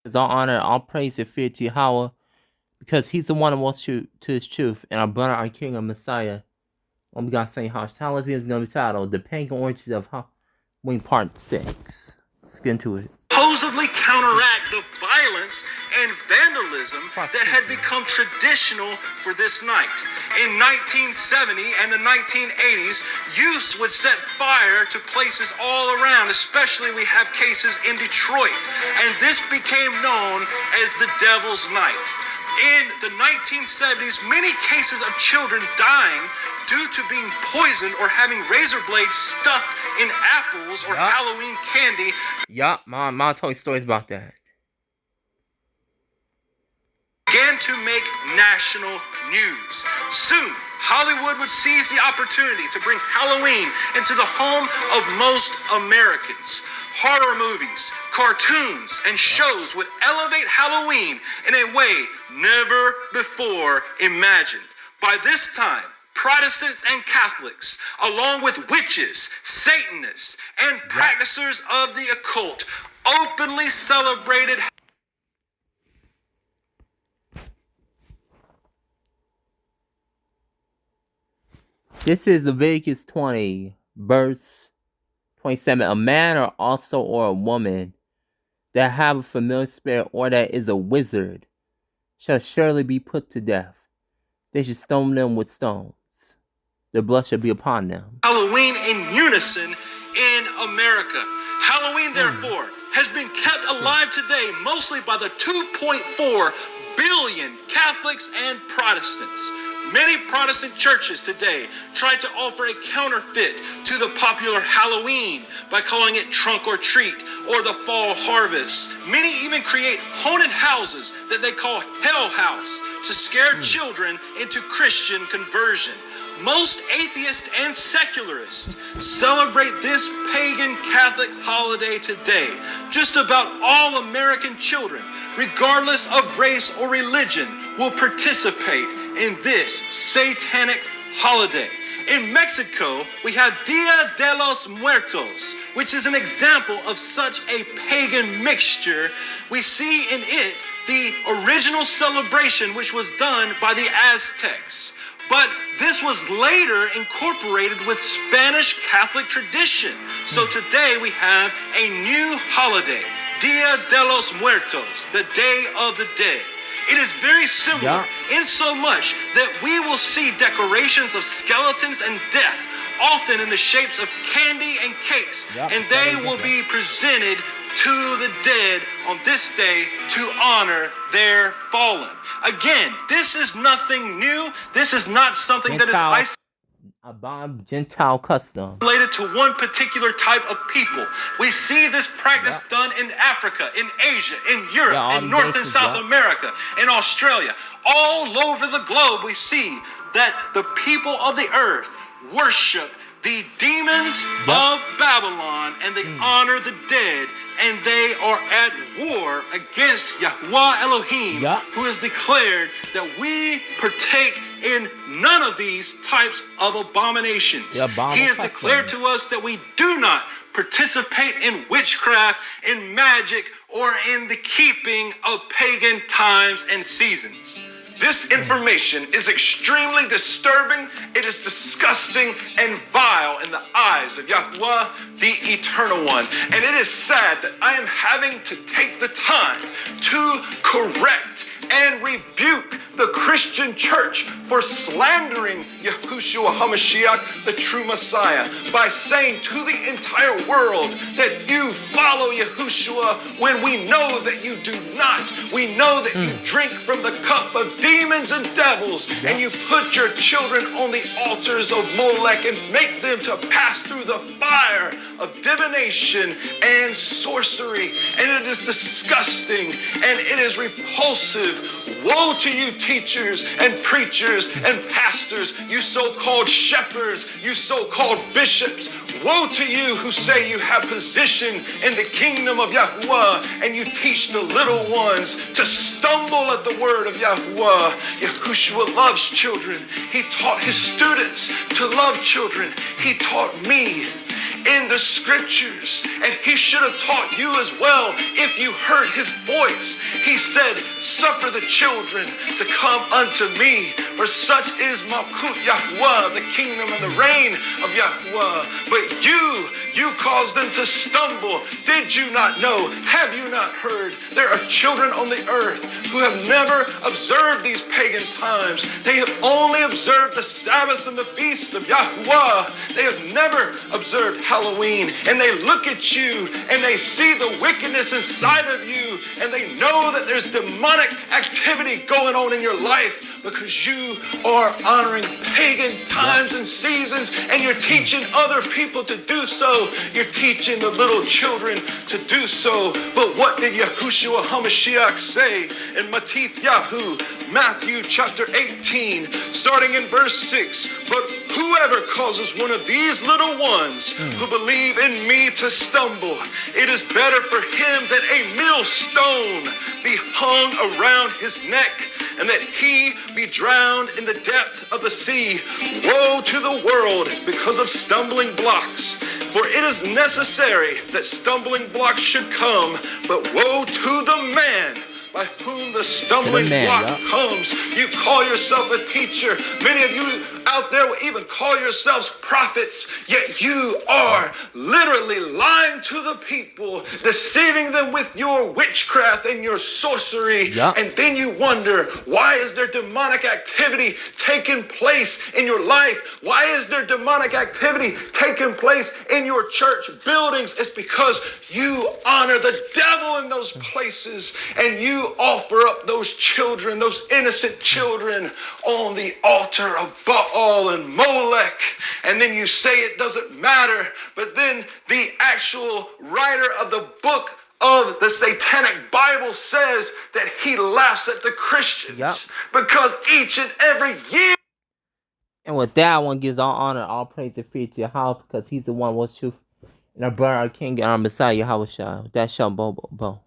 Is all honor, all praise, and fear to Yahweh, because He's the one who wants to His truth, and our brother, our King, our Messiah. When we got saying hospitality is going to be titled The Pagan Origins of Halloween Part 6. Let's get into it. Supposedly counteract the violence and vandalism that had become traditional for this night. In 1970 and the 1980s, youths would set fire to places all around, especially we have cases in Detroit, and this became known as the Devil's Night. In the 1970s, many cases of children dying due to being poisoned or having razor blades stuffed in apples or Halloween candy. Yup, Mom told me stories about that. Began to make national news. Soon, Hollywood would seize the opportunity to bring Halloween into the home of most Americans. Horror movies, cartoons, and shows would elevate Halloween in a way never before imagined. By this time, Protestants and Catholics, along with witches, Satanists, and practitioners of the occult, openly celebrated. This is Leviticus 20, verse 27. A man or a woman that have a familiar spirit or that is a wizard shall surely be put to death. They should stone them with stones. Their blood shall be upon them. Halloween in unison in America. Halloween, therefore, has been kept alive today mostly by the 2.4 billion Catholics and Protestants. Many Protestant churches today try to offer a counterfeit to the popular Halloween by calling it trunk or treat or the fall harvest. Many even create haunted houses that they call Hell House to scare children into Christian conversion. Most atheists and secularists celebrate this pagan Catholic holiday today. Just about all American children, regardless of race or religion, will participate in this satanic holiday. In Mexico, we have Dia de los Muertos, which is an example of such a pagan mixture. We see in it the original celebration which was done by the Aztecs. But this was later incorporated with Spanish Catholic tradition. So today we have a new holiday, Dia de los Muertos, the Day of the Dead. It is very similar in so much that we will see decorations of skeletons and death, often in the shapes of candy and cakes, and they will be presented to the dead on this day to honor their fallen. Again, this is nothing new. This is not something that is isolated. Gentile custom related to one particular type of people. We see this practice done in Africa, in Asia, in Europe, in North and South America, in Australia. All over the globe, we see that the people of the earth worship the demons of Babylon and they honor the dead, and they are at war against Yahweh Elohim, who has declared that we partake in none of these types of abominations. He has declared to us that we do not participate in witchcraft, in magic, or in the keeping of pagan times and seasons. This information is extremely disturbing. It is disgusting and vile in the eyes of Yahweh, the Eternal One. And it is sad that I am having to take the time to correct and rebuke the Christian church for slandering Yahushua HaMashiach, the true Messiah, by saying to the entire world that you follow Yahushua when we know that you do not. We know that you drink from the cup of demons and devils, and you put your children on the altars of Molech and make them to pass through the fire of divination and sorcery. And it is disgusting and it is repulsive. Woe to you, teachers and preachers and pastors, you so-called shepherds, you so-called bishops. Woe to you who say you have position in the kingdom of Yahweh and you teach the little ones to stumble at the word of Yahweh. Yahushua loves children. He taught his students to love children. He taught me. in the scriptures. And he should have taught you as well if you heard his voice. He said, suffer the children to come unto me, for such is Malkut Yahuwah, the kingdom and the reign of Yahuwah. But you caused them to stumble. Did you not know? Have you not heard? There are children on the earth who have never observed these pagan times. They have only observed the Sabbaths and the feasts of Yahuwah. They have never observed Halloween. And they look at you and they see the wickedness inside of you, and they know that there's demonic activity going on in your life because you are honoring pagan times and seasons, and you're teaching other people to do so. You're teaching the little children to do so. But what did Yahushua HaMashiach say in Matthew chapter 18, starting in verse 6? But whoever causes one of these little ones who believe in me to stumble, it is better for him that a millstone be hung around his neck, and that he be drowned in the depth of the sea. Woe to the world because of stumbling blocks, for it is necessary that stumbling blocks should come, but woe to the man by whom the stumbling block comes. You call yourself a teacher. Many of you out there will even call yourselves prophets, yet you are literally lying to the people, deceiving them with your witchcraft and your sorcery. And then you wonder, why is there demonic activity taking place in your life? Why is there demonic activity taking place in your church buildings? It's because you honor the devil in those places, and you offer up those children, those innocent children, on the altar of Baal and Molech. And then you say it doesn't matter. But then the actual writer of the book of the Satanic Bible says that he laughs at the Christians because each and every year. And with that, one gives all honor, all praise and fear to Yahweh, because he's the one with truth, and our brother, our king, and our Messiah, Yahweh Shai. That shall bo.